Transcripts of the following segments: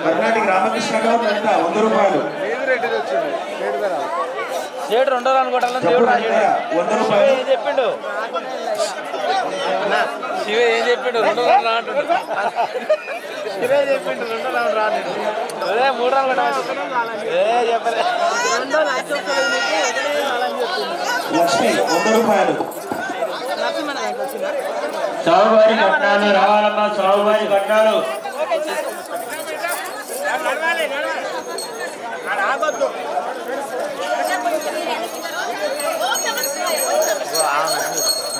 కర్ణాటక రామకృష్ణ గారు 100 రూపాయలు. సేటు 2 అనుకోవటం దేవుడు 100 రూపాయలు చెప్పిండు. శివ ఏం చెప్పిండు 2 రా అంటుండు. శివే చెప్పిండు 2 రా అదే 3 చెప్పలే లక్ష్మి 100 రూపాయలు. సాగుబారి కట్నాలు రావాలమ్మా, సాగుబారి కట్నాలు.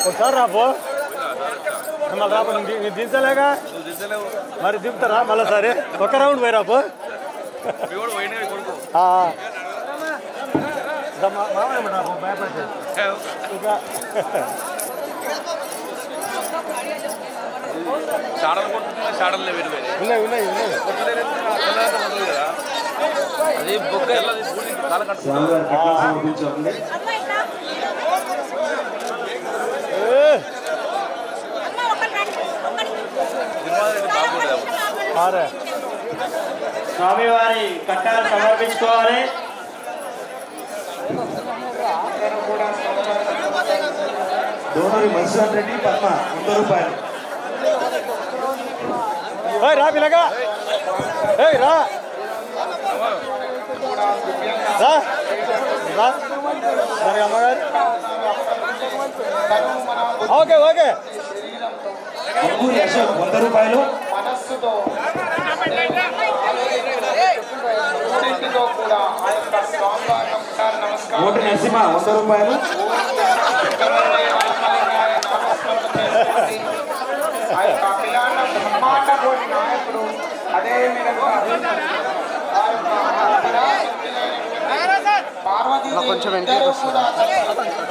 ఒకసారి రాపో మళ్ళీ రాపో నీకు దించలేగా మరి దింపుతారా మళ్ళీ సరే ఒక రౌండ్ పోయి రాపో ఉన్నాయి అది బుక్ స్వామివారి కట్టాలు సమర్పించుకోవాలి. దోనూరి మధుసూదన్ రెడ్డి పద్మ 100 రూపాయలు. రా పిల్లగా రా మరి అమ్మగారు ఓకే ఓకే. అంగూరి అశోక్ 100 రూపాయలు. కోటి నరసింహ 100 రూపాయలు. కొంచెం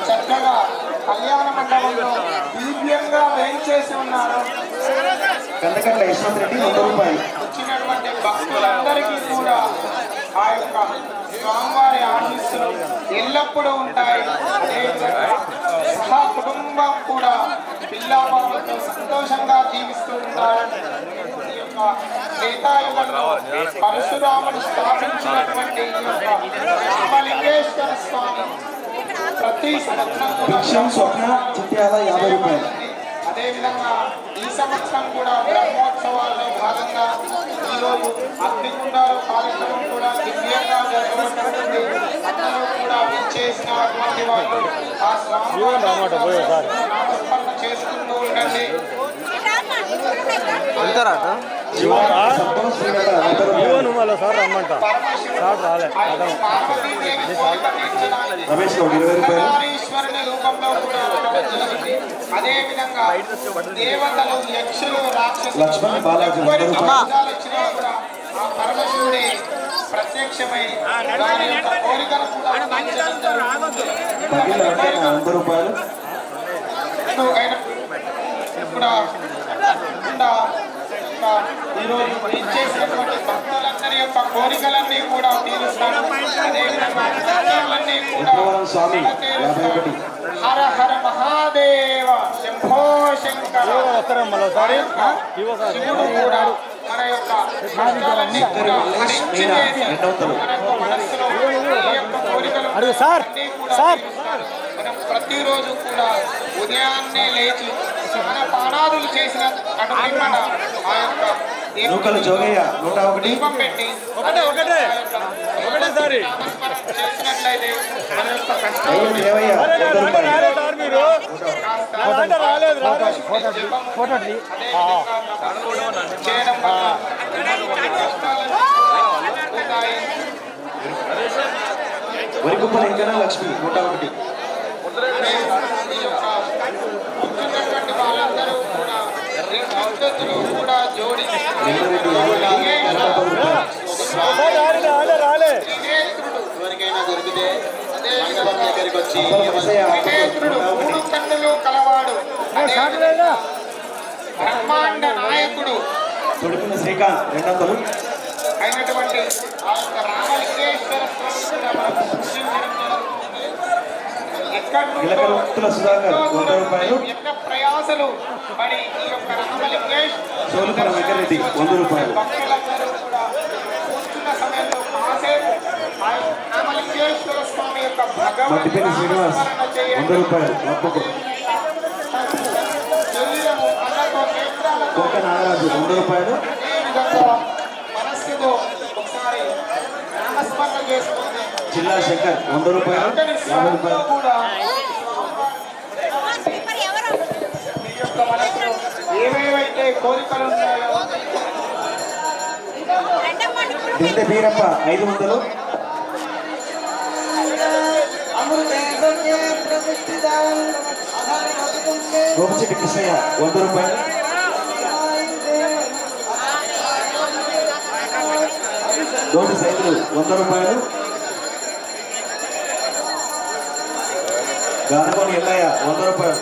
చక్కగా కళ్యాణ మండపంలో దివ్యంగా వేయించేసి ఉన్నారు. కందకట్ల యశ్వంత్ రెడ్డి 100 రూపాయలు. వచ్చినటువంటి భక్తులందరికీ కూడా ఆ యొక్క స్వామివారి ఆశీస్సులు ఎల్లప్పుడూ ఉంటాయి. సహా కుటుంబం కూడా పిల్లవాళ్ళతో సంతోషంగా జీవిస్తూ ఉంటారు. ఈ యొక్క త్రేతాయుగంలో పరశురాముడు స్థాపించినటువంటి రామలింగేశ్వర స్వామి ప్రతి భిక్షం స్వప్న చిట్యాల 50 రూపాయలు. అదేవిధంగా ఈ సంవత్సరం కూడా బ్రహ్మోత్సవాల్లో భాగంగా ఈరోజు అగ్నిగుండాలు కార్యక్రమం కూడా దివ్యంగా జరగబడుతుంది. అందరూ కూడా విచ్చేసినటువంటి వాళ్ళు ఆ స్వామి నామస్మరణ చేసుకుంటూ ఉండండి. సార్ రమ్మంట సార్ రాలే రమేష్ గౌడ్ 20 రూపాయలు. రూపంలో కూడా అదే విధంగా దేవతలు యక్షులు రాక్షసులు లక్ష్మణ్ బాలాజీ 100 రూపాయలు. ఆ పరమశివుడే ప్రత్యక్షమై వారి యొక్క కోరికలు కూడా తీర్చడం జరుగుతుంది. 100 రూపాయలు. ఈరోజు ఇచ్చేసినటువంటి భక్తులందరి యొక్క కోరికలన్నీ కూడా తీరుస్తాను. అదేవిధంగా విప్లవరం స్వామి 51. హర హర మహాదేవ శంభో శంకర. శివుడు కూడా మన యొక్క కష్టాలన్నీ కూడా హరించి వేసి మన మనస్సులో ఈ యొక్క కోరికలు అన్నీ కూడా మనం ప్రతిరోజు కూడా ఉదయాన్నే లేచి మన పానాదులు చేసిన మన ఆ యొక్క నూకలు జోగయ్య 101. దీపం పెట్టి ఒకటేసారి చేసినట్లయితే మన యొక్క కష్టాలు దేవయ్య 100 రూపాయలు. చేయడం వరికుప్పల ఇంకన లక్ష్మి 101. వాళ్ళందరూ కూడా పద్ధతులు కూడా జోడించి ఎవరికైనా దొరికితే దగ్గరికి వచ్చి మూడు కన్నులు కలవాడు బ్రహ్మాండ నాయకుడు తొడిపిన శ్రీకాంత్ 200. అయినటువంటి ఆ యొక్క రామలింగేశ్వర స్వామి గిలకల సుధాకర్ 100 రూపాయలు. ఎన్నో ప్రయాసలు మరి ఈ యొక్క రామలింగేష్ సోలుపురం వెంకరెడ్డి 100 రూపాయలు. భక్తులందరూ కూడా కూర్చున్న సమయంలో కాసేపు రామలింగేశ్వర స్వామి యొక్క మట్టిపల్లి శ్రీనివాస్ 100 రూపాయలు. కోక నాగరాజు 100 రూపాయలు. మనస్సుతో ఒకసారి నామస్మరణ చేసుకుంటే జిల్లా శంకర్ 100 రూపాయలు. 50 రూపాయలు. కూడా మీ యొక్క మనసులో ఏవేవైతే కోరికలు ఉన్నాయో దిండే బీరప్ప 500. గోపిచెట్టి కృష్ణయ్య 100 రూపాయలు. దోటి సైదులు 100 రూపాయలు. గానకోని ఎల్లయ్య 100 రూపాయలు.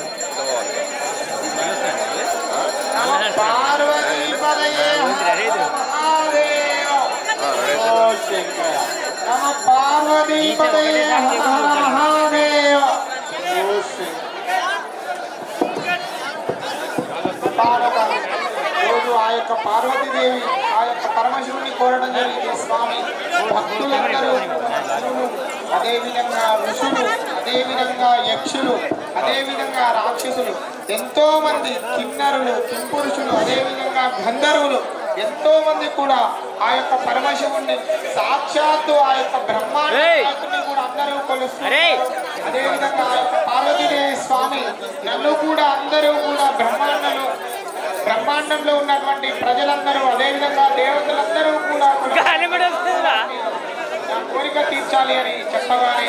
రోజు ఆ యొక్క పార్వతీదేవి ఆ యొక్క పరమశివుని కోరడం జరిగింది. స్వామి భక్తులందరూ అదేవిధంగా ఋషులు, అదేవిధంగా యక్షులు, అదేవిధంగా రాక్షసులు, ఎంతో మంది కిన్నరులు, కింపురుషులు, అదేవిధంగా గంధర్వులు ఎంతో మంది కూడా ఆ యొక్క పరమశివుణ్ణి సాక్షాత్తు ఆ యొక్క బ్రహ్మాండాన్ని కూడా అందరూ కొలుస్తారు. అదేవిధంగా ఆ యొక్క పార్వతీదేవి స్వామి నన్ను కూడా అందరూ కూడా బ్రహ్మాండంలో ఉన్నటువంటి ప్రజలందరూ అదేవిధంగా దేవతలందరూ కూడా నా కోరిక తీర్చాలి అని చెప్పగానే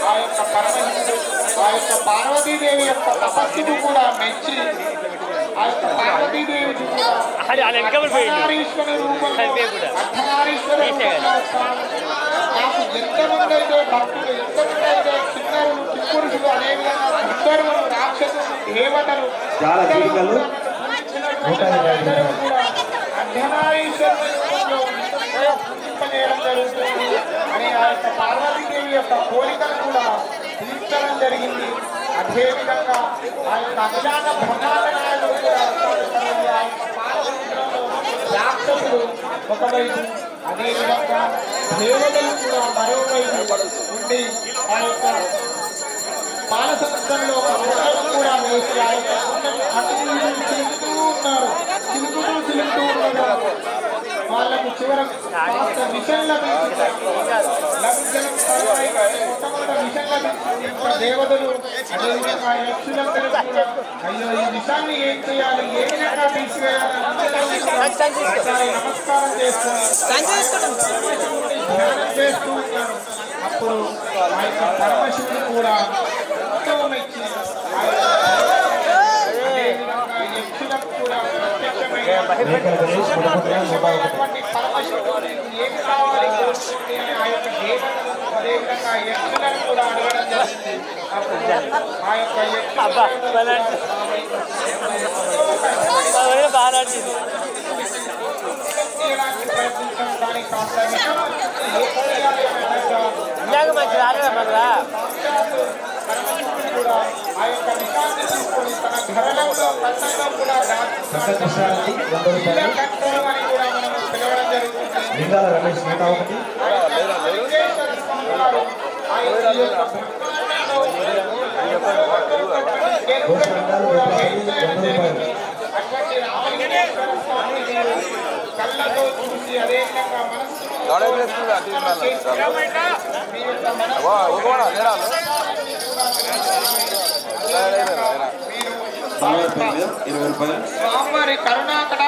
ఆ యొక్క పరమశివుడు ఆ యొక్క పార్వతీదేవి యొక్క తపస్సుకు కూడా మెచ్చి ఆ యొక్క పార్వతీదేవి అర్ధనారీశ్వర రూపంలో నాకు ఎంతమంది అయితే భక్తులు, ఎంతమంది అయితే చిన్నరులు, కింపురుషులు, అదేవిధంగా గంధర్వులు, రాక్షసులు, దేవతలు అర్ధనారీశ్వరుడు జరుగుతుంది అని ఆ యొక్క పార్వతీదేవి యొక్క కోరికను కూడా తీర్చడం జరిగింది. అదేవిధంగా ఆ యొక్క అభిలాష బ్రహ్మాండాలు కూడా రాక్షసులు ఒకవైపు, అదేవిధంగా దేవతలు కూడా మరోవైపు ఉండి ఆ యొక్క బాలసముద్రంలో ఒక గుండెను కూడా వేసి ఆ యొక్క గుండెను అటు తిరుగుతూ ఉన్నారు. తిరుగుతూ ఉన్నారు. వాళ్ళకు చివరకు కాస్త విషయం లభించడం మొట్టమొదటి విషయం లభించింది. ఇంకా దేవతలు అదేవిధంగా యక్షులందరూ కూడా అయ్యో ఈ విషయాన్ని ఏం చేయాలి, ఏ విధంగా తీసివేయాలి నమస్కారం చేసుకొని ధ్యానం చేస్తూ ఉన్నారు. అప్పుడు ఆ యొక్క పరమశివుడు కూడా ఎంతో మెచ్చి అదేవిధంగా యక్షులకు కూడా ప్రత్యక్షమైనటువంటి పరమశివుడు ఏమి కావాలి కోరుతుంది అని ఆ యొక్క దేవతలు అదేవిధంగా యక్షులను కూడా అడగడం జరిగింది. అప్పుడు ఆ యొక్క ప్రయత్నించడం దానికి కాస్త కూడా ఆ యొక్క విషయాన్ని తీసుకొని తన ఘరణంలో కట్టంలో కూడా కృష్ణారెడ్డి 100 రూపాయలు. అని కూడా మనం పిలవడం జరుగుతుంది. లింగాల రమేష్ 101. కళ్ళతో చూసి అదేవిధంగా మనస్సు మీరు 20 రూపాయలు. స్వామివారి కరుణాకట